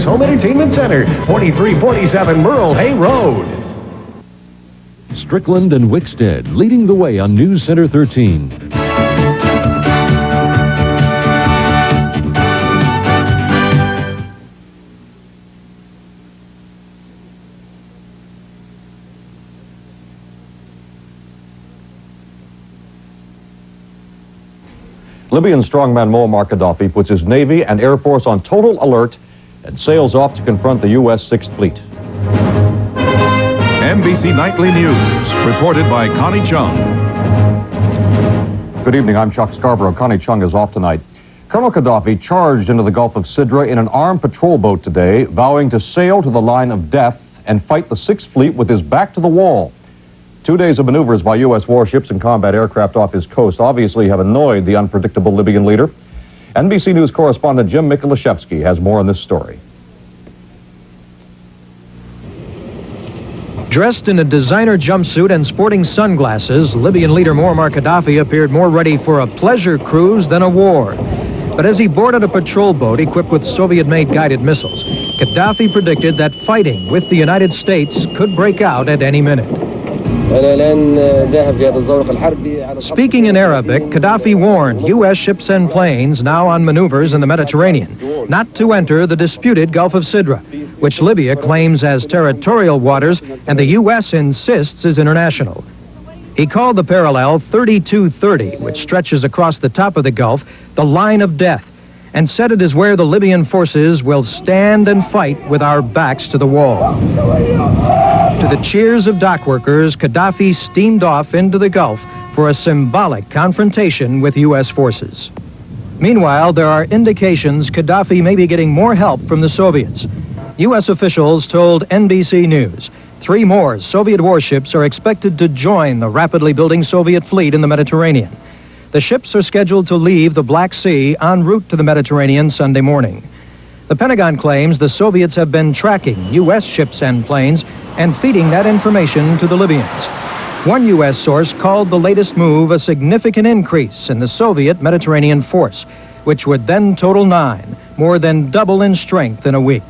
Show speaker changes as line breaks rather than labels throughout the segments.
Brothers Home Entertainment Center, 4347 Merle Hay Road.
Strickland and Wickstead leading the way on News Center 13.
Libyan strongman Muammar Gaddafi puts his Navy and Air Force on total alert and sails off to confront the U.S. Sixth Fleet.
NBC Nightly News, reported by Connie Chung.
Good evening, I'm Chuck Scarborough. Connie Chung is off tonight. Colonel Gaddafi charged into the Gulf of Sidra in an armed patrol boat today, vowing to sail to the line of death and fight the Sixth Fleet with his back to the wall. 2 days of maneuvers by U.S. warships and combat aircraft off his coast obviously have annoyed the unpredictable Libyan leader. NBC News correspondent Jim Mikolashevsky has more on this story.
Dressed in a designer jumpsuit and sporting sunglasses, Libyan leader Muammar Gaddafi appeared more ready for a pleasure cruise than a war. But as he boarded a patrol boat equipped with Soviet-made guided missiles, Gaddafi predicted that fighting with the United States could break out at any minute. Speaking in Arabic, Gaddafi warned U.S. ships and planes now on maneuvers in the Mediterranean not to enter the disputed Gulf of Sidra, which Libya claims as territorial waters and the U.S. insists is international. He called the parallel 3230, which stretches across the top of the Gulf, the line of death, and said it is where the Libyan forces will stand and fight with our backs to the wall. To the cheers of dock workers, Gaddafi steamed off into the Gulf for a symbolic confrontation with U.S. forces. Meanwhile, there are indications Gaddafi may be getting more help from the Soviets. U.S. officials told NBC News 3 more Soviet warships are expected to join the rapidly building Soviet fleet in the Mediterranean. The ships are scheduled to leave the Black Sea en route to the Mediterranean Sunday morning. The Pentagon claims the Soviets have been tracking U.S. ships and planes and feeding that information to the Libyans. One U.S. source called the latest move a significant increase in the Soviet Mediterranean force, which would then total 9, more than double in strength in a week.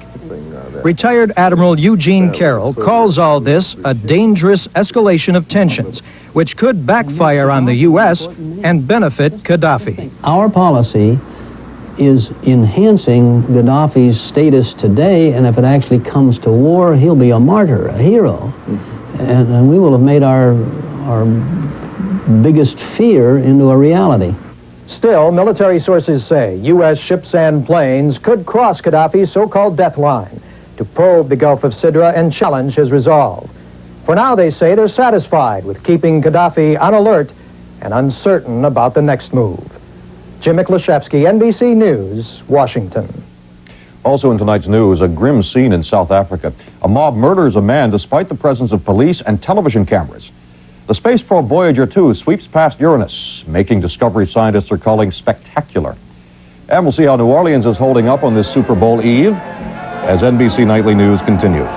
Retired Admiral Eugene Carroll calls all this a dangerous escalation of tensions, which could backfire on the U.S. and benefit Gaddafi.
Our policy is enhancing Gaddafi's status today, and if it actually comes to war, he'll be a martyr, a hero. And we will have made our biggest fear into a reality.
Still, military sources say U.S. ships and planes could cross Gaddafi's so-called death line to probe the Gulf of Sidra and challenge his resolve. For now, they say they're satisfied with keeping Gaddafi on alert and uncertain about the next move. Jim Mikolashevsky, NBC News, Washington.
Also in tonight's news, a grim scene in South Africa. A mob murders a man despite the presence of police and television cameras. The space probe Voyager II sweeps past Uranus, making Discovery scientists are calling spectacular. And we'll see how New Orleans is holding up on this Super Bowl Eve as NBC Nightly News continues.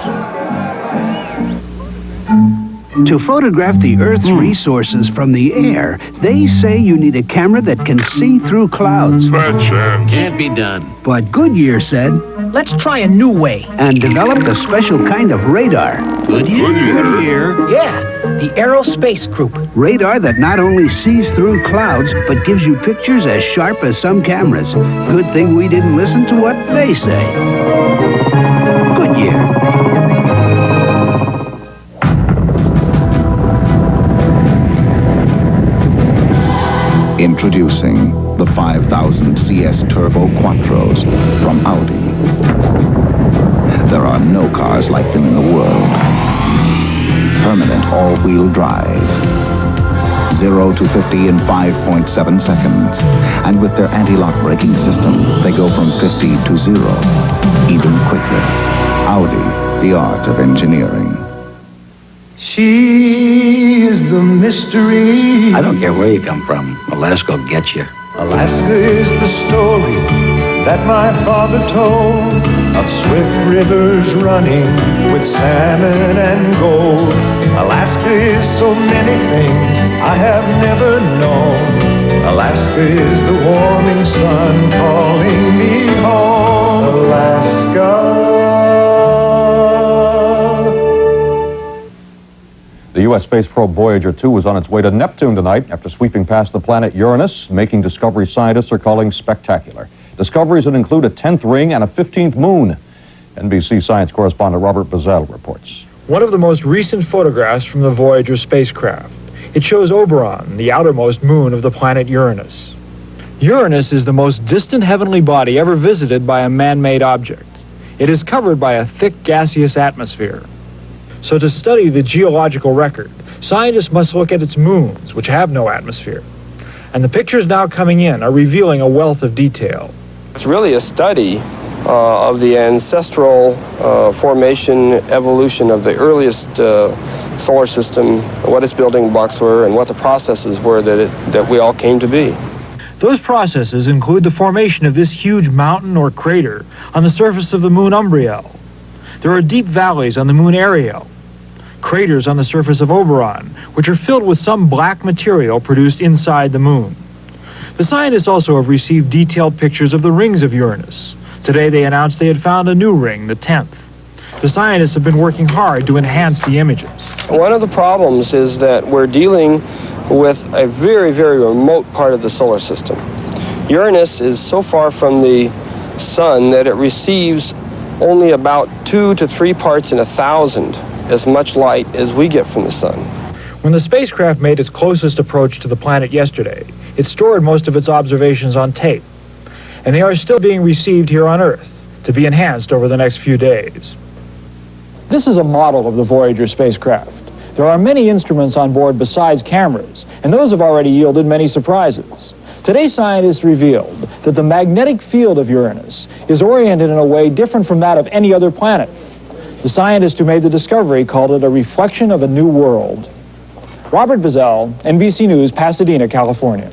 To photograph the Earth's resources from the air, they say you need a camera that can see through clouds.
Bad chance.
Can't be done.
But Goodyear said,
Let's try a new way.
and developed a special kind of radar.
Goodyear? Yeah, the Aerospace Group.
Radar that not only sees through clouds, but gives you pictures as sharp as some cameras. Good thing we didn't listen to what they say. Goodyear.
Introducing the 5000 CS Turbo Quattros from Audi. There are no cars like them in the world. Permanent all-wheel drive. 0 to 50 in 5.7 seconds. And with their anti-lock braking system, they go from 50 to 0, even quicker. Audi, the art of engineering.
She is the mystery.
I don't care where you come from. Alaska will get you.
Alaska is the story that my father told of swift rivers running with salmon and gold. Alaska is so many things I have never known. Alaska is the warming sun calling me home. Alaska.
U.S. space probe Voyager II was on its way to Neptune tonight after sweeping past the planet Uranus, making discoveries scientists are calling spectacular. Discoveries that include a 10th ring and a 15th moon. NBC science correspondent Robert Bazell reports.
One of the most recent photographs from the Voyager spacecraft. It shows Oberon, the outermost moon of the planet Uranus. Uranus is the most distant heavenly body ever visited by a man-made object. It is covered by a thick gaseous atmosphere. So to study the geological record, scientists must look at its moons, which have no atmosphere. And the pictures now coming in are revealing a wealth of detail.
It's really a study of the ancestral formation, evolution of the earliest solar system, what its building blocks were, and what the processes were that we all came to be.
Those processes include the formation of this huge mountain or crater on the surface of the moon Umbriel. There are deep valleys on the moon Ariel, craters on the surface of Oberon, which are filled with some black material produced inside the moon. The scientists also have received detailed pictures of the rings of Uranus. Today they announced they had found a new ring, the 10th. The scientists have been working hard to enhance the images.
One of the problems is that we're dealing with a very, very remote part of the solar system. Uranus is so far from the sun that it receives only about 2 to 3 parts in 1,000 as much light as we get from the sun.
When the spacecraft made its closest approach to the planet yesterday, it stored most of its observations on tape, and they are still being received here on Earth to be enhanced over the next few days. This is a model of the Voyager spacecraft. There are many instruments on board besides cameras, and those have already yielded many surprises. Today, scientists revealed that the magnetic field of Uranus is oriented in a way different from that of any other planet. The scientist who made the discovery called it a reflection of a new world. Robert Bazell, NBC News, Pasadena, California.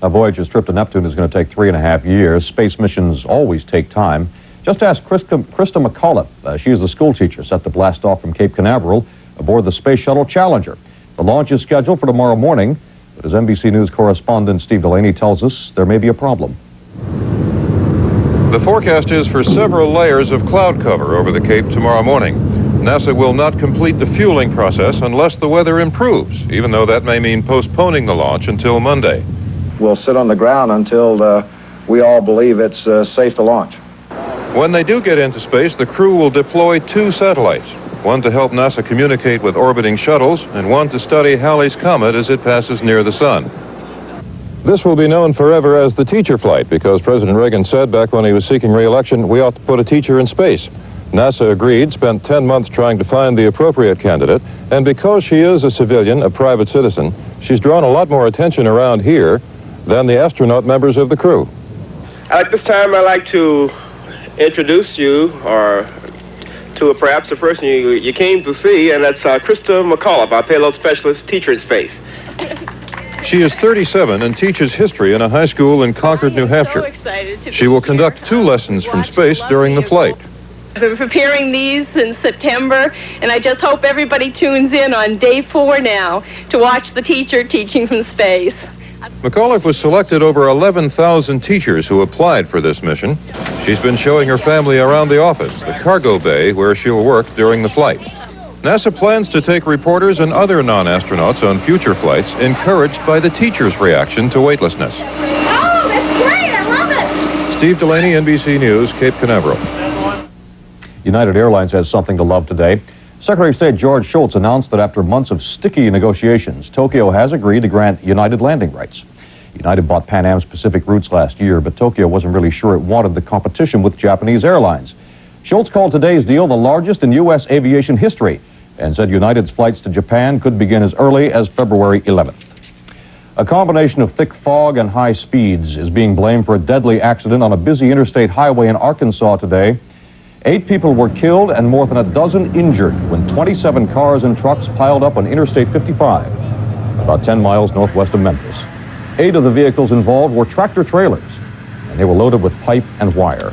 A Voyager's trip to Neptune is going to take 3.5 years. Space missions always take time. Just ask Krista McAuliffe. She is the school teacher set to blast off from Cape Canaveral aboard the Space Shuttle Challenger. The launch is scheduled for tomorrow morning, but as NBC News correspondent Steve Delaney tells us, there may be a problem.
The forecast is for several layers of cloud cover over the Cape tomorrow morning. NASA will not complete the fueling process unless the weather improves, even though that may mean postponing the launch until Monday.
We'll sit on the ground until we all believe it's safe to launch.
When they do get into space, the crew will deploy 2 satellites, one to help NASA communicate with orbiting shuttles, and one to study Halley's Comet as it passes near the sun. This will be known forever as the teacher flight, because President Reagan said back when he was seeking re-election, we ought to put a teacher in space. NASA agreed, spent 10 months trying to find the appropriate candidate, and because she is a civilian, a private citizen, she's drawn a lot more attention around here than the astronaut members of the crew.
At this time, I'd like to introduce you to perhaps the person you came to see, and that's Krista McAuliffe, our payload specialist, teacher in space.
She is 37 and teaches history in a high school in Concord, New Hampshire. She will conduct 2 lessons from space during the flight.
I've been preparing these since September, and I just hope everybody tunes in on day 4 now to watch the teacher teaching from space.
McAuliffe was selected over 11,000 teachers who applied for this mission. She's been showing her family around the office, the cargo bay where she'll work during the flight. NASA plans to take reporters and other non-astronauts on future flights, encouraged by the teachers' reaction to weightlessness.
Oh, that's great! I love it!
Steve Delaney, NBC News, Cape Canaveral.
United Airlines has something to love today. Secretary of State George Shultz announced that after months of sticky negotiations, Tokyo has agreed to grant United landing rights. United bought Pan Am's Pacific routes last year, but Tokyo wasn't really sure it wanted the competition with Japanese airlines. Shultz called today's deal the largest in U.S. aviation history and said United's flights to Japan could begin as early as February 11th. A combination of thick fog and high speeds is being blamed for a deadly accident on a busy interstate highway in Arkansas today. 8 people were killed and more than a dozen injured when 27 cars and trucks piled up on Interstate 55, about 10 miles northwest of Memphis. 8 of the vehicles involved were tractor trailers, and they were loaded with pipe and wire.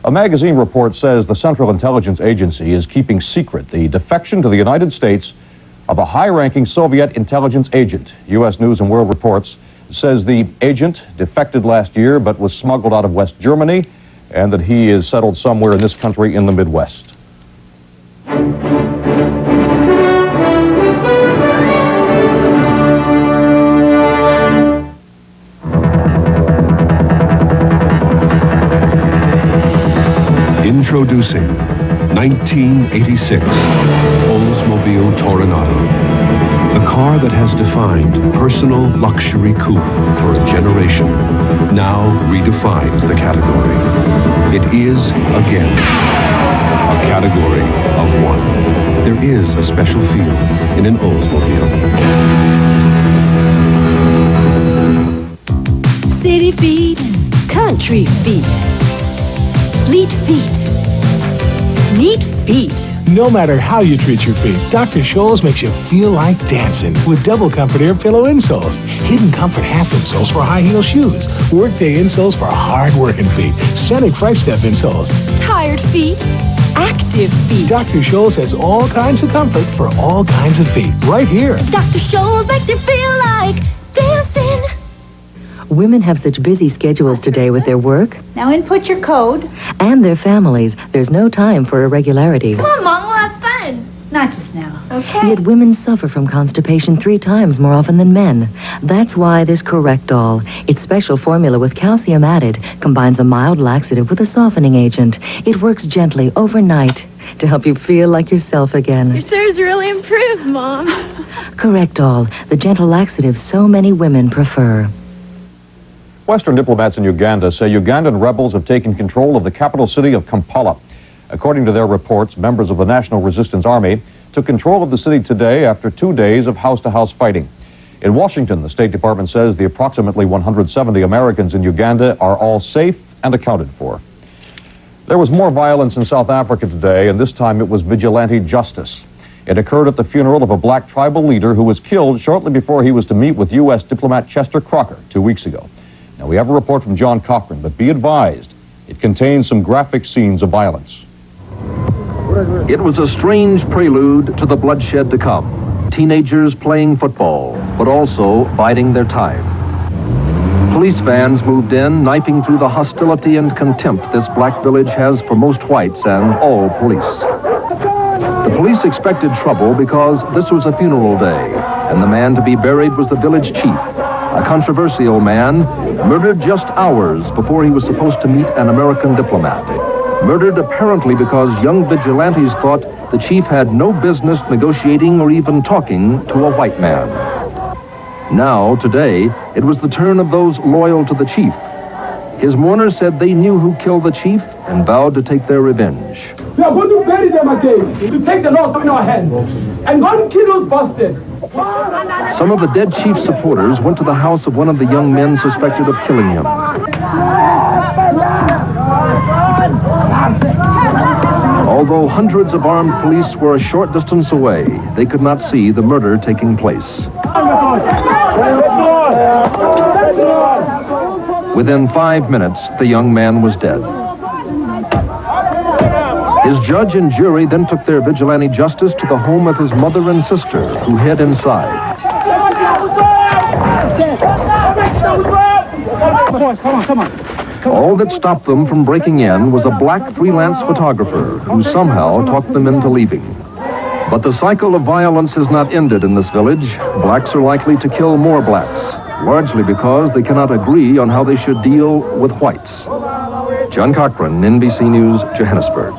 A magazine report says the Central Intelligence Agency is keeping secret the defection to the United States of a high-ranking Soviet intelligence agent. U.S. News and World Reports says the agent defected last year but was smuggled out of West Germany, and that he is settled somewhere in this country in the Midwest.
Introducing 1986 Oldsmobile Toronado. The car that has defined personal luxury coupe for a generation now redefines the category. It is, again, a category of one. There is a special feel in an Oldsmobile.
City feet, country feet, fleet feet, neat feet.
No matter how you treat your feet, Dr. Scholl's makes you feel like dancing with double comfort Air-Pillo insoles. Hidden comfort half insoles for high heel shoes. Workday insoles for hard-working feet. Scenic Fright Step insoles.
Tired feet, active feet.
Dr. Scholl's has all kinds of comfort for all kinds of feet. Right here.
Dr. Scholl's makes you feel like dancing.
Women have such busy schedules today with their work.
Now input your code.
And their families. There's no time for irregularity.
Come on, Mom, we'll have fun. Not just now. Okay.
Yet women suffer from constipation 3 times more often than men. That's why there's Correctol. Its special formula with calcium added combines a mild laxative with a softening agent. It works gently overnight to help you feel like yourself again.
Your sir's really improved, Mom.
Correctol, the gentle laxative so many women prefer.
Western diplomats in Uganda say Ugandan rebels have taken control of the capital city of Kampala. According to their reports, members of the National Resistance Army took control of the city today after 2 days of house-to-house fighting. In Washington, the State Department says the approximately 170 Americans in Uganda are all safe and accounted for. There was more violence in South Africa today, and this time it was vigilante justice. It occurred at the funeral of a black tribal leader who was killed shortly before he was to meet with U.S. diplomat Chester Crocker 2 weeks ago. Now, we have a report from John Cochran, but be advised, it contains some graphic scenes of violence.
It was a strange prelude to the bloodshed to come. Teenagers playing football, but also biding their time. Police vans moved in, knifing through the hostility and contempt this black village has for most whites and all police. The police expected trouble because this was a funeral day, and the man to be buried was the village chief, a controversial man, murdered just hours before he was supposed to meet an American diplomat. Murdered apparently because young vigilantes thought the chief had no business negotiating or even talking to a white man. Now, today, it was the turn of those loyal to the chief. His mourners said they knew who killed the chief and vowed to take their revenge.
We are going to bury them again, to take the law in our hands, and go and kill those bastards.
Some of the dead chief's supporters went to the house of one of the young men suspected of killing him. Although hundreds of armed police were a short distance away, they could not see the murder taking place. Within 5 minutes, the young man was dead. His judge and jury then took their vigilante justice to the home of his mother and sister, who hid inside. All that stopped them from breaking in was a black freelance photographer who somehow talked them into leaving. But the cycle of violence has not ended in this village. Blacks are likely to kill more blacks, largely because they cannot agree on how they should deal with whites. John Cochran, NBC News, Johannesburg.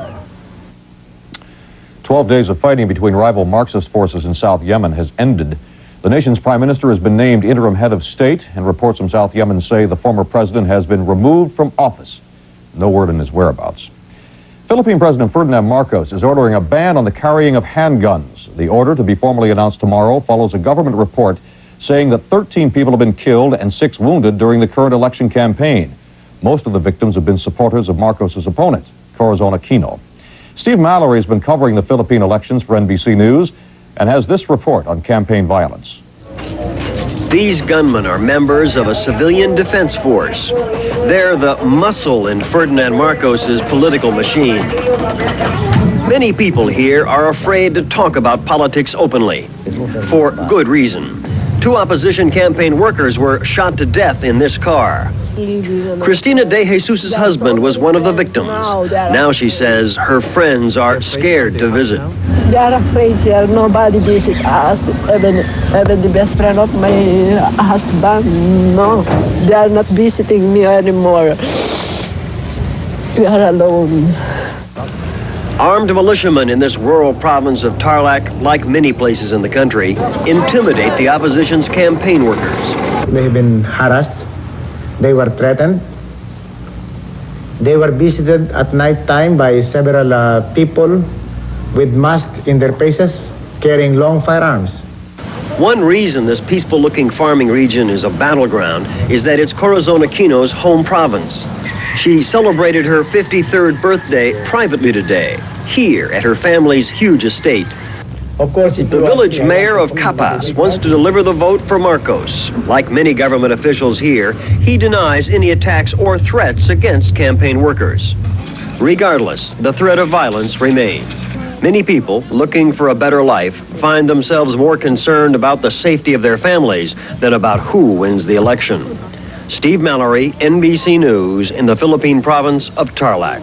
12 days of fighting between rival Marxist forces in South Yemen has ended. The nation's prime minister has been named interim head of state, and reports from South Yemen say the former president has been removed from office. No word on his whereabouts. Philippine President Ferdinand Marcos is ordering a ban on the carrying of handguns. The order, to be formally announced tomorrow, follows a government report saying that 13 people have been killed and 6 wounded during the current election campaign. Most of the victims have been supporters of Marcos's opponent, Corazon Aquino. Steve Mallory has been covering the Philippine elections for NBC News and has this report on campaign violence.
These gunmen are members of a civilian defense force. They're the muscle in Ferdinand Marcos's political machine. Many people here are afraid to talk about politics openly, for good reason. 2 opposition campaign workers were shot to death in this car. Cristina De Jesus' husband was one of the victims. Now she says her friends are scared to visit.
They are afraid, sir. Nobody visits us. Even the best friend of my husband, no. They are not visiting me anymore. We are alone.
Armed militiamen in this rural province of Tarlac, like many places in the country, intimidate the opposition's campaign workers.
They have been harassed. They were threatened. They were visited at night time by several people with masks in their faces, carrying long firearms.
One reason this peaceful-looking farming region is a battleground is that it's Corazon Aquino's home province. She celebrated her 53rd birthday privately today, here at her family's huge estate.
Of course,
the village mayor of Capas wants to deliver the vote for Marcos. Like many government officials here, he denies any attacks or threats against campaign workers. Regardless, the threat of violence remains. Many people looking for a better life find themselves more concerned about the safety of their families than about who wins the election. Steve Mallory, NBC News, in the Philippine province of Tarlac.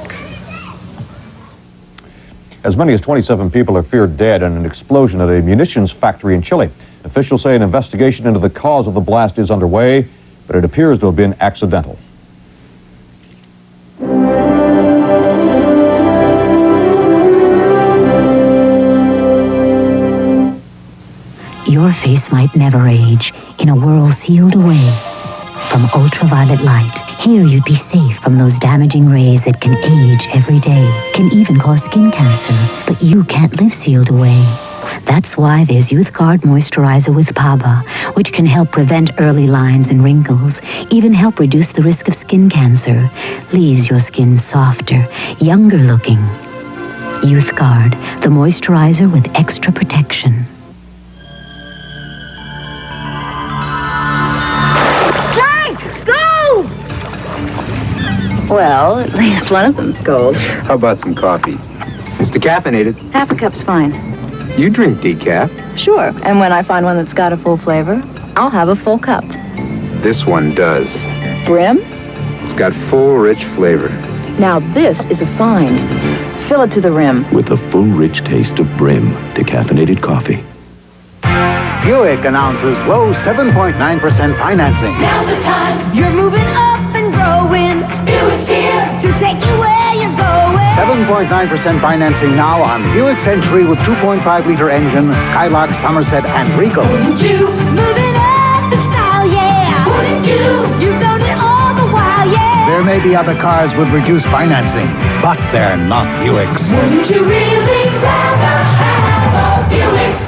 As many as 27 people are feared dead in an explosion at a munitions factory in Chile. Officials say an investigation into the cause of the blast is underway, but it appears to have been accidental.
Your face might never age in a world sealed away from ultraviolet light. Here you'd be safe from those damaging rays that can age every day, can even cause skin cancer, but you can't live sealed away. That's why there's Youth Guard Moisturizer with PABA, which can help prevent early lines and wrinkles, even help reduce the risk of skin cancer, leaves your skin softer, younger looking. Youth Guard, the moisturizer with extra protection.
Well, at least one of them's gold.
How about some coffee? It's decaffeinated.
Half a cup's fine.
You drink decaf.
Sure, and when I find one that's got a full flavor, I'll have a full cup.
This one does.
Brim?
It's got full, rich flavor.
Now this is a find. Fill it to the rim.
With the full, rich taste of Brim decaffeinated coffee.
Buick announces low 7.9% financing.
Now's the time. You're moving up and growing. Buick's here to take you where you're going.
7.9% financing now on Buick Century with 2.5-liter engine, Skylark, Somerset, and Regal.
Wouldn't you move it up in style, yeah? Wouldn't you? You've done it all the while, yeah.
There may be other cars with reduced financing, but they're not Buicks.
Wouldn't you really rather have a Buick?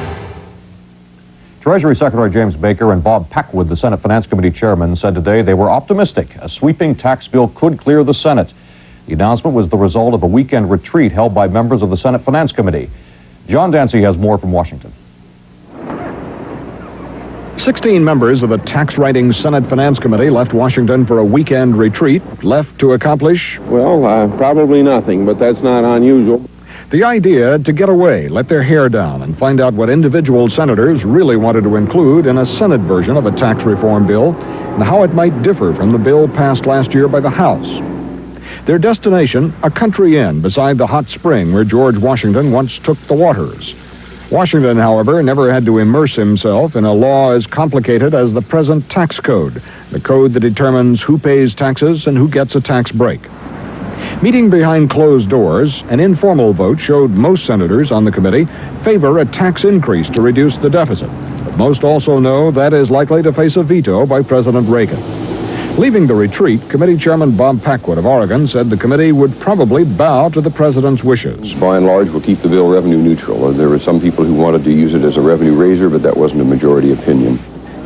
Treasury Secretary James Baker and Bob Packwood, the Senate Finance Committee chairman, said today they were optimistic a sweeping tax bill could clear the Senate. The announcement was the result of a weekend retreat held by members of the Senate Finance Committee. John Dancy has more from Washington.
16 members of the tax-writing Senate Finance Committee left Washington for a weekend retreat, left to accomplish...
Well, probably nothing, but that's not unusual.
The idea to get away, let their hair down, and find out what individual senators really wanted to include in a Senate version of a tax reform bill, and how it might differ from the bill passed last year by the House. Their destination, a country inn beside the hot spring where George Washington once took the waters. Washington, however, never had to immerse himself in a law as complicated as the present tax code, the code that determines who pays taxes and who gets a tax break. Meeting behind closed doors, an informal vote showed most senators on the committee favor a tax increase to reduce the deficit. But most also know that is likely to face a veto by President Reagan. Leaving the retreat, Committee Chairman Bob Packwood of Oregon said the committee would probably bow to the president's wishes.
By and large, we'll keep the bill revenue neutral. There were some people who wanted to use it as a revenue raiser, but that wasn't a majority opinion.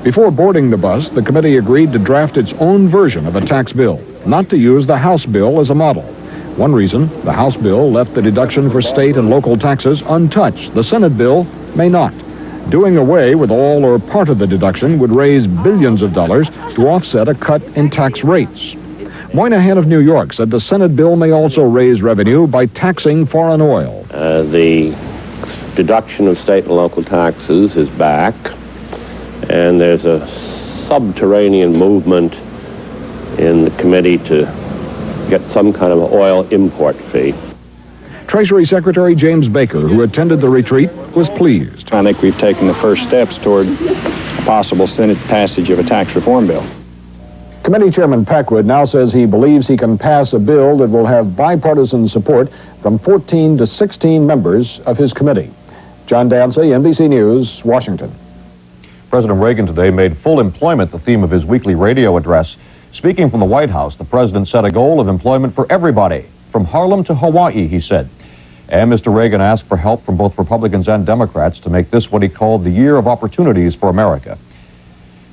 Before boarding the bus, the committee agreed to draft its own version of a tax bill, not to use the House bill as a model. One reason, the House bill left the deduction for state and local taxes untouched. The Senate bill may not. Doing away with all or part of the deduction would raise billions of dollars to offset a cut in tax rates. Moynihan of New York said the Senate bill may also raise revenue by taxing foreign oil.
The deduction of state and local taxes is back, and there's a subterranean movement in the committee to get some kind of oil import fee.
Treasury Secretary James Baker, who attended the retreat, was pleased.
I think we've taken the first steps toward a possible Senate passage of a tax reform bill.
Committee Chairman Packwood now says he believes he can pass a bill that will have bipartisan support from 14 to 16 members of his committee. John Dancy, NBC News, Washington.
President Reagan today made full employment the theme of his weekly radio address. Speaking from the White House, the president set a goal of employment for everybody, from Harlem to Hawaii, he said. And Mr. Reagan asked for help from both Republicans and Democrats to make this what he called the year of opportunities for America.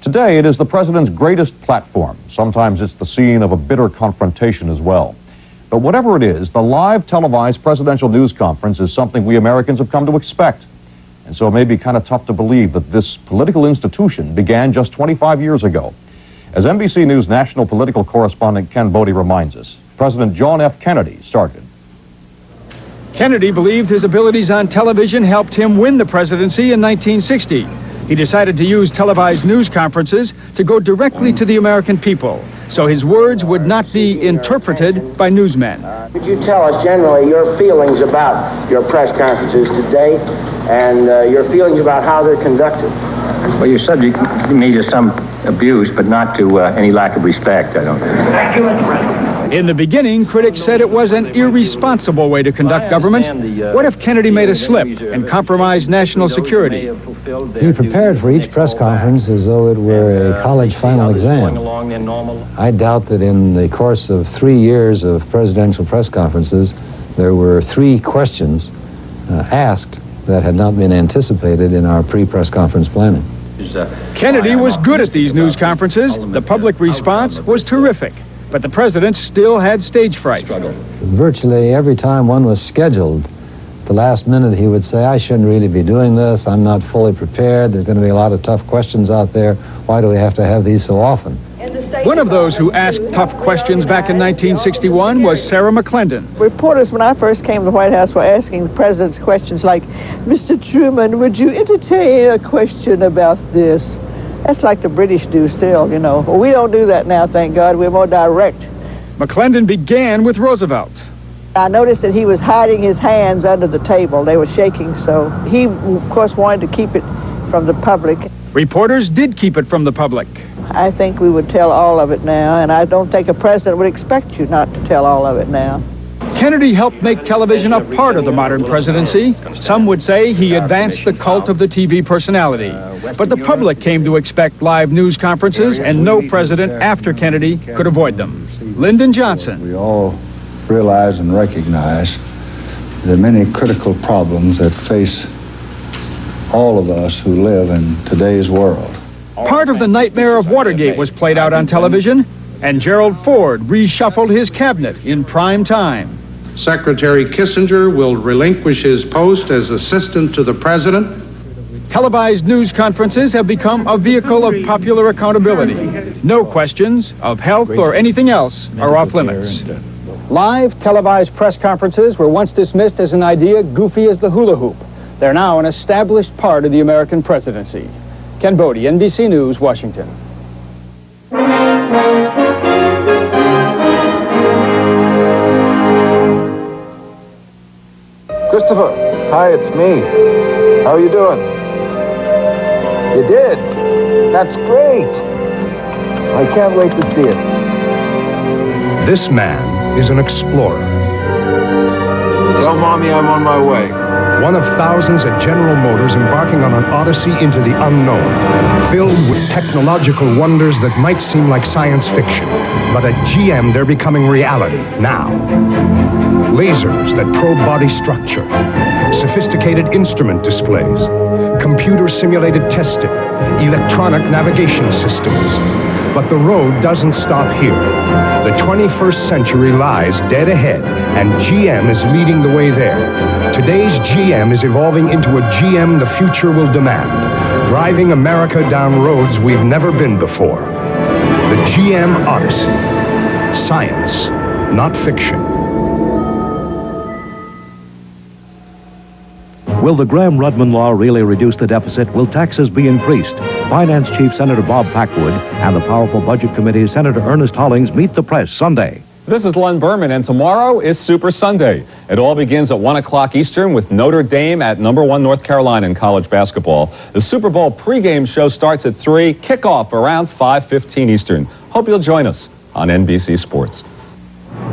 Today, it is the president's greatest platform. Sometimes it's the scene of a bitter confrontation as well. But whatever it is, the live televised presidential news conference is something we Americans have come to expect. And so it may be kind of tough to believe that this political institution began just 25 years ago. As NBC News national political correspondent Ken Bodie reminds us, President John F. Kennedy started.
Kennedy believed his abilities on television helped him win the presidency in 1960. He decided to use televised news conferences to go directly to the American people, so his words would not be interpreted by newsmen.
Could you tell us generally your feelings about your press conferences today and your feelings about how they're conducted?
Well, you're subject me to some abuse, but not to any lack of respect, I don't think.
Thank you, Mr. President.
In the beginning, critics said it was an irresponsible way to conduct government. What if Kennedy made a slip and compromised national security?
He prepared for each press conference as though it were a college final exam. I doubt that in the course of 3 years of presidential press conferences, there were 3 questions asked that had not been anticipated in our pre-press conference planning.
Kennedy was good at these news conferences. The public response was terrific. But the president still had stage fright.
Virtually every time one was scheduled, the last minute he would say, I shouldn't really be doing this. I'm not fully prepared. There's going to be a lot of tough questions out there. Why do we have to have these so often?
One of those who asked tough questions back in 1961 was Sarah McClendon.
Reporters, when I first came to the White House, were asking the president's questions like, Mr. Truman, would you entertain a question about this? That's like the British do still, you know. Well, we don't do that now, thank God. We're more direct.
McClendon began with Roosevelt.
I noticed that he was hiding his hands under the table. They were shaking, so he, of course, wanted to keep it from the public.
Reporters did keep it from the public.
I think we would tell all of it now, and I don't think a president would expect you not to tell all of it now.
Kennedy helped make television a part of the modern presidency. Some would say he advanced the cult of the TV personality. But the public came to expect live news conferences, and no president after Kennedy could avoid them. Lyndon Johnson.
We all realize and recognize the many critical problems that face all of us who live in today's world.
Part of the nightmare of Watergate was played out on television, and Gerald Ford reshuffled his cabinet in prime time.
Secretary Kissinger will relinquish his post as assistant to the president.
Televised news conferences have become a vehicle of popular accountability. No questions of health or anything else are off limits. Live televised press conferences were once dismissed as an idea goofy as the hula hoop. They're now an established part of the American presidency. Ken Bodie, NBC News, Washington.
Christopher, hi, it's me. How are you doing? You did? That's great. I can't wait to see it.
This man is an explorer.
Tell Mommy I'm on my way.
One of thousands at General Motors embarking on an odyssey into the unknown, filled with technological wonders that might seem like science fiction. But at GM, they're becoming reality now. Lasers that probe body structure, sophisticated instrument displays, computer-simulated testing, electronic navigation systems. But the road doesn't stop here. The 21st century lies dead ahead, and GM is leading the way there. Today's GM is evolving into a GM the future will demand, driving America down roads we've never been before. The GM Odyssey. Science, not fiction.
Will the Graham-Rudman law really reduce the deficit? Will taxes be increased? Finance Chief Senator Bob Packwood and the powerful Budget Committee Senator Ernest Hollings meet the press Sunday.
This is Len Berman, and tomorrow is Super Sunday. It all begins at 1 o'clock Eastern with Notre Dame at #1 North Carolina in college basketball. The Super Bowl pregame show starts at 3, kickoff around 5:15 Eastern. Hope you'll join us on NBC Sports.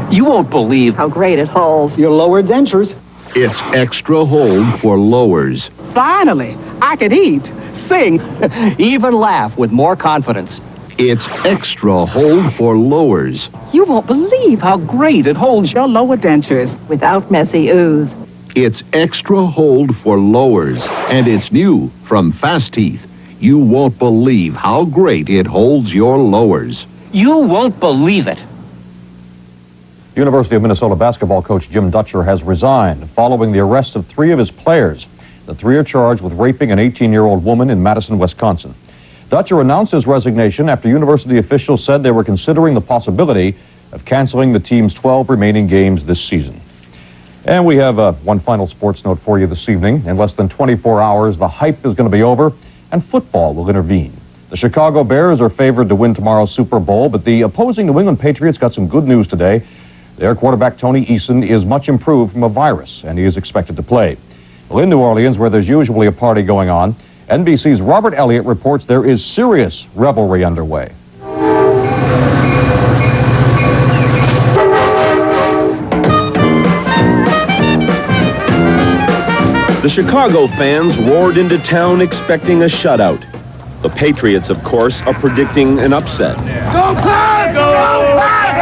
You won't believe how great it holds your lower dentures.
It's extra hold for lowers.
Finally, I can eat, sing, even laugh with more confidence.
It's extra hold for lowers.
You won't believe how great it holds your lower dentures without messy ooze.
It's extra hold for lowers, and it's new from Fasteeth. You won't believe how great it holds your lowers.
You won't believe it.
University of Minnesota basketball coach Jim Dutcher has resigned following the arrest of 3 of his players. The 3 are charged with raping an 18-year-old woman in Madison, Wisconsin. Dutcher announced his resignation after university officials said they were considering the possibility of canceling the team's 12 remaining games this season. And we have one final sports note for you this evening. In less than 24 hours, the hype is going to be over, and football will intervene. The Chicago Bears are favored to win tomorrow's Super Bowl, but the opposing New England Patriots got some good news today. Their quarterback, Tony Eason, is much improved from a virus, and he is expected to play. Well, in New Orleans, where there's usually a party going on, NBC's Robert Elliott reports there is serious revelry underway.
The Chicago fans roared into town expecting a shutout. The Patriots, of course, are predicting an upset.
Go Pats! Go Pats!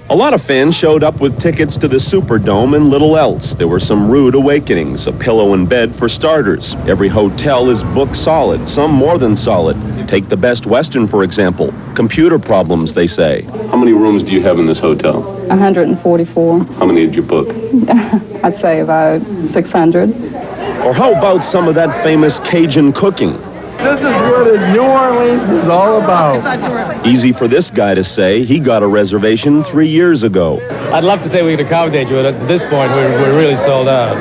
A lot of fans showed up with tickets to the Superdome and little else. There were some rude awakenings, a pillow in bed for starters. Every hotel is booked solid, some more than solid. Take the Best Western, for example. Computer problems, they say.
How many rooms do you have in this hotel?
144.
How many did you book?
I'd say about 600.
Or how about some of that famous Cajun cooking?
This is what New Orleans is all about.
Easy for this guy to say. He got a reservation 3 years ago.
I'd love to say we could accommodate you, but at this point, we're really sold out.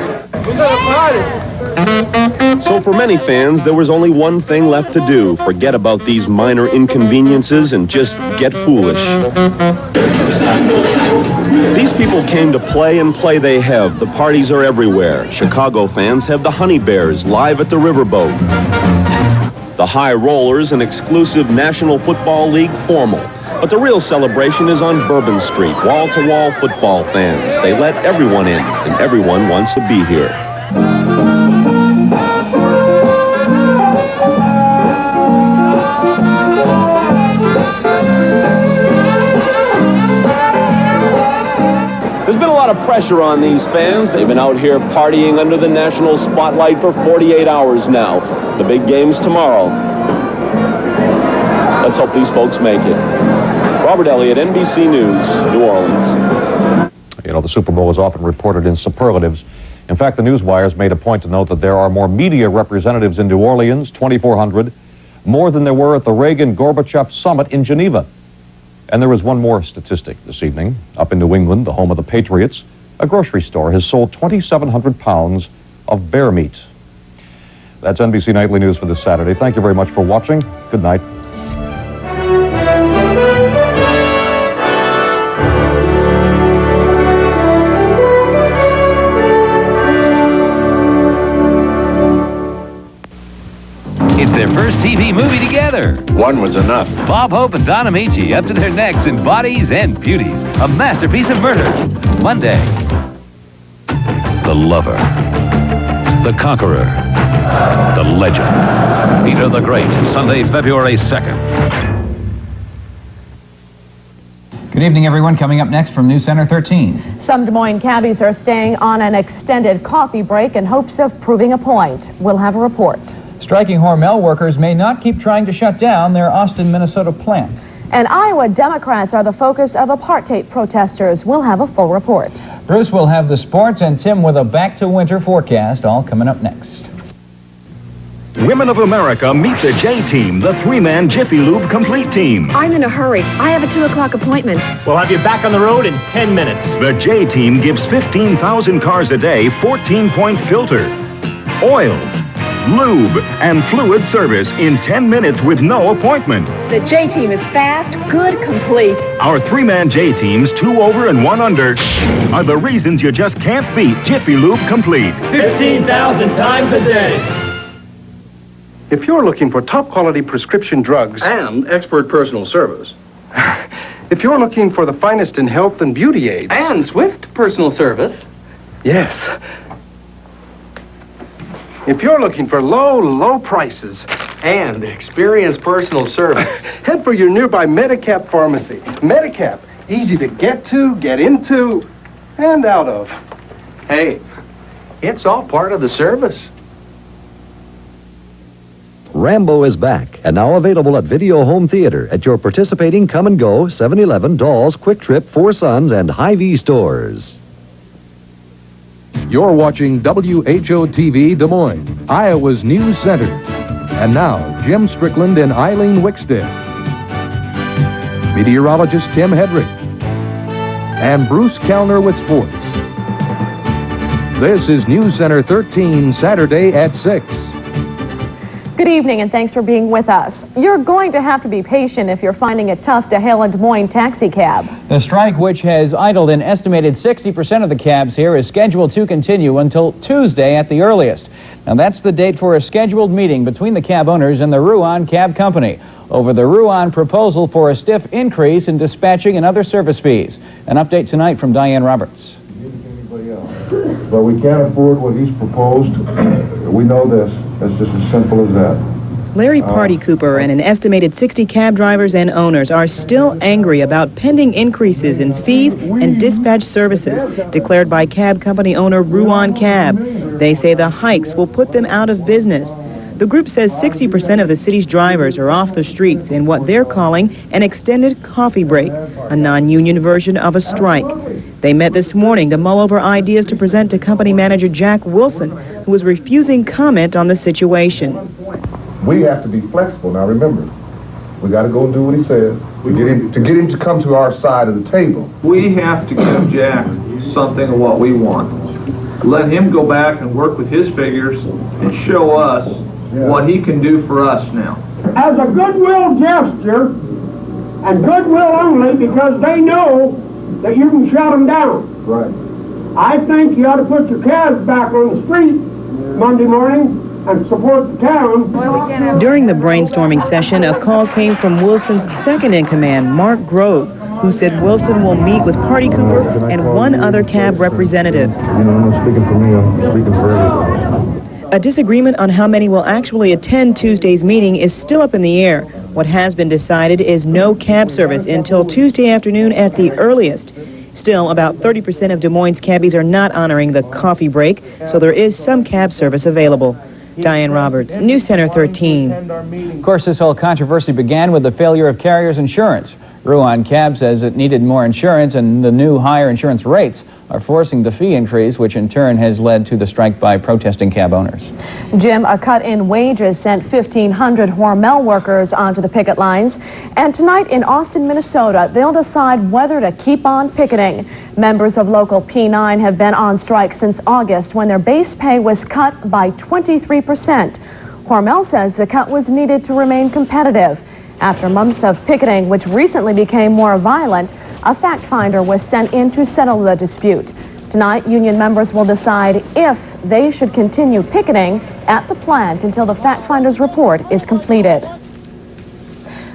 We got a party.
So for many fans, there was only one thing left to do. Forget about these minor inconveniences and just get foolish. These people came to play, and play they have. The parties are everywhere. Chicago fans have the Honey Bears live at the Riverboat. The High Rollers, an exclusive National Football League formal. But the real celebration is on Bourbon Street, wall-to-wall football fans. They let everyone in, and everyone wants to be here. There's been a lot of pressure on these fans. They've been out here partying under the national spotlight for 48 hours now. The big game's tomorrow. Let's hope these folks make it. Robert Elliott, NBC News, New Orleans.
You know, the Super Bowl is often reported in superlatives. In fact, the newswires made a point to note that there are more media representatives in New Orleans, 2,400, more than there were at the Reagan-Gorbachev summit in Geneva. And there is one more statistic this evening. Up in New England, the home of the Patriots, a grocery store has sold 2,700 pounds of bear meat. That's NBC Nightly News for this Saturday. Thank you very much for watching. Good night.
It's their first TV movie together.
One was enough.
Bob Hope and Don Amici up to their necks in Bodies and Beauties, a masterpiece of murder. Monday. The Lover. The Conqueror. The Legend. Peter the Great, Sunday, February 2nd.
Good evening, everyone. Coming up next from News Center 13.
Some Des Moines cabbies are staying on an extended coffee break in hopes of proving a point. We'll have a report.
Striking Hormel workers may not keep trying to shut down their Austin, Minnesota plant.
And Iowa Democrats are the focus of apartheid protesters. We'll have a full report.
Bruce will have the sports, and Tim with a back-to-winter forecast, all coming up next.
Women of America, meet the J-Team, the three-man Jiffy Lube complete team.
I'm in a hurry. I have a 2 o'clock appointment.
We'll have you back on the road in 10 minutes. The J-Team gives 15,000 cars a day 14-point filter, oil, lube, and fluid service in 10 minutes with no appointment.
The J-Team is fast, good, complete.
Our three-man J-Teams, 2 over and 1 under, are the reasons you just can't beat Jiffy Lube complete. 15,000 times a day.
If you're looking for top-quality prescription drugs...
And expert personal service.
If you're looking for the finest in health and beauty aids...
And swift personal service.
Yes. If you're looking for low prices...
And experienced personal service.
Head for your nearby Medicap pharmacy. Medicap, easy to get to, get into, and out of.
Hey, it's all part of the service.
Rambo is back and now available at Video Home Theater at your participating Come and Go, 7-Eleven, Dolls, Quick Trip, Four Sons, and Hy-Vee stores.
You're watching WHO-TV Des Moines, Iowa's news center. And now, Jim Strickland and Eileen Wickstead. Meteorologist Tim Hedrick. And Bruce Kellner with sports. This is News Center 13, Saturday at 6.
Good evening and thanks for being with us. You're going to have to be patient if you're finding it tough to hail a Des Moines taxi cab.
The strike, which has idled an estimated 60% of the cabs here, is scheduled to continue until Tuesday at the earliest. Now that's the date for a scheduled meeting between the cab owners and the Ruan Cab Company over the Ruan proposal for a stiff increase in dispatching and other service fees. An update tonight from Diane Roberts.
But we can't afford what he's proposed. We know this. It's just as simple as that.
Larry Party Cooper and an estimated 60 cab drivers and owners are still angry about pending increases in fees and dispatch services declared by cab company owner Ruan Cab. They say the hikes will put them out of business. The group says 60% of the city's drivers are off the streets in what they're calling an extended coffee break, a non-union version of a strike. They met this morning to mull over ideas to present to company manager Jack Wilson, who was refusing comment on the situation.
We have to be flexible. Now remember, we got to go and do what he says to get him to come to our side of the table.
We have to give Jack something of what we want. Let him go back and work with his figures and show us what he can do for us now.
As a goodwill gesture, and goodwill only because they know that you can shut them down.
Right.
I think you ought to put your cabs back on the street Monday morning and support the town.
During the brainstorming session, a call came from Wilson's second-in-command, Mark Grove, who said Wilson will meet with Party Cooper and one other cab representative.
You know, I'm not speaking for me, I'm speaking for everybody.
A disagreement on how many will actually attend Tuesday's meeting is still up in the air. What has been decided is no cab service until Tuesday afternoon at the earliest. Still, about 30% of Des Moines cabbies are not honoring the coffee break, so there is some cab service available. Diane Roberts, News Center 13.
Of course, this whole controversy began with the failure of carriers' insurance. Ruan Cab says it needed more insurance, and the new higher insurance rates are forcing the fee increase, which in turn has led to the strike by protesting cab owners.
Jim, a cut in wages sent 1,500 Hormel workers onto the picket lines. And tonight in Austin, Minnesota, they'll decide whether to keep on picketing. Members of Local P9 have been on strike since August when their base pay was cut by 23%. Hormel says the cut was needed to remain competitive. After months of picketing, which recently became more violent, a fact finder was sent in to settle the dispute. Tonight, union members will decide if they should continue picketing at the plant until the fact finder's report is completed.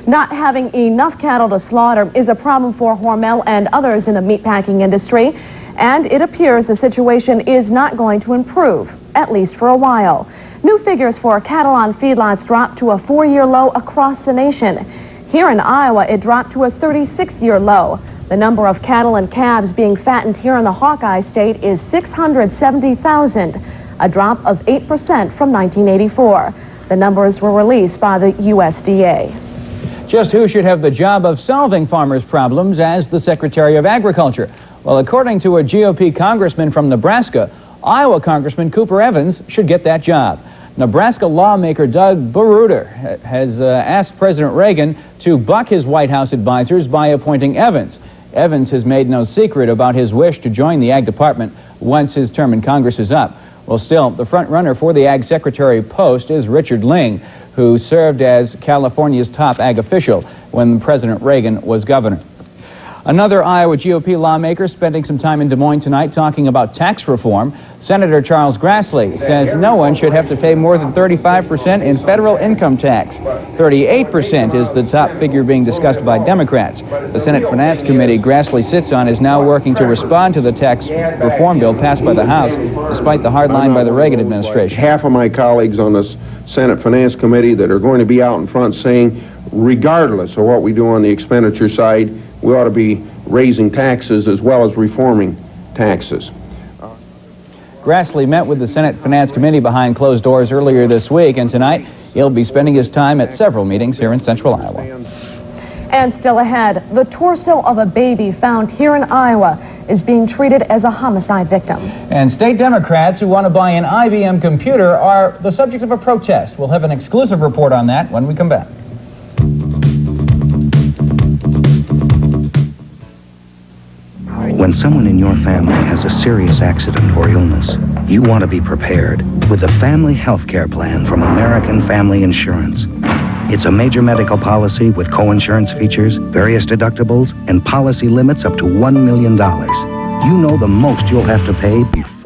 Not having enough cattle to slaughter is a problem for Hormel and others in the meatpacking industry, and it appears the situation is not going to improve, at least for a while. New figures for cattle on feedlots dropped to a 4-year low across the nation. Here in Iowa, it dropped to a 36-year low. The number of cattle and calves being fattened here in the Hawkeye State is 670,000, a drop of 8% from 1984. The numbers were released by the USDA.
Just who should have the job of solving farmers' problems as the Secretary of Agriculture? Well, according to a GOP congressman from Nebraska, Iowa Congressman Cooper Evans should get that job. Nebraska lawmaker Doug Baruter has asked President Reagan to buck his White House advisors by appointing Evans. Evans has made no secret about his wish to join the Ag Department once his term in Congress is up. Well, still, the front runner for the Ag Secretary post is Richard Ling, who served as California's top ag official when President Reagan was governor. Another Iowa GOP lawmaker spending some time in Des Moines tonight talking about tax reform. Senator Charles Grassley says no one should have to pay more than 35% in federal income tax. 38% is the top figure being discussed by Democrats. The Senate Finance Committee Grassley sits on is now working to respond to the tax reform bill passed by the House, despite the hard line by the Reagan administration.
Half of my colleagues on the Senate Finance Committee that are going to be out in front saying, regardless of what we do on the expenditure side, we ought to be raising taxes as well as reforming taxes.
Grassley met with the Senate Finance Committee behind closed doors earlier this week, and tonight he'll be spending his time at several meetings here in central Iowa.
And still ahead, the torso of a baby found here in Iowa is being treated as a homicide victim.
And state Democrats who want to buy an IBM computer are the subject of a protest. We'll have an exclusive report on that when we come back.
When someone in your family has a serious accident or illness, you want to be prepared with the Family Health Care Plan from American Family Insurance. It's a major medical policy with co-insurance features, various deductibles, and policy limits up to $1 million. You know the most you'll have to pay before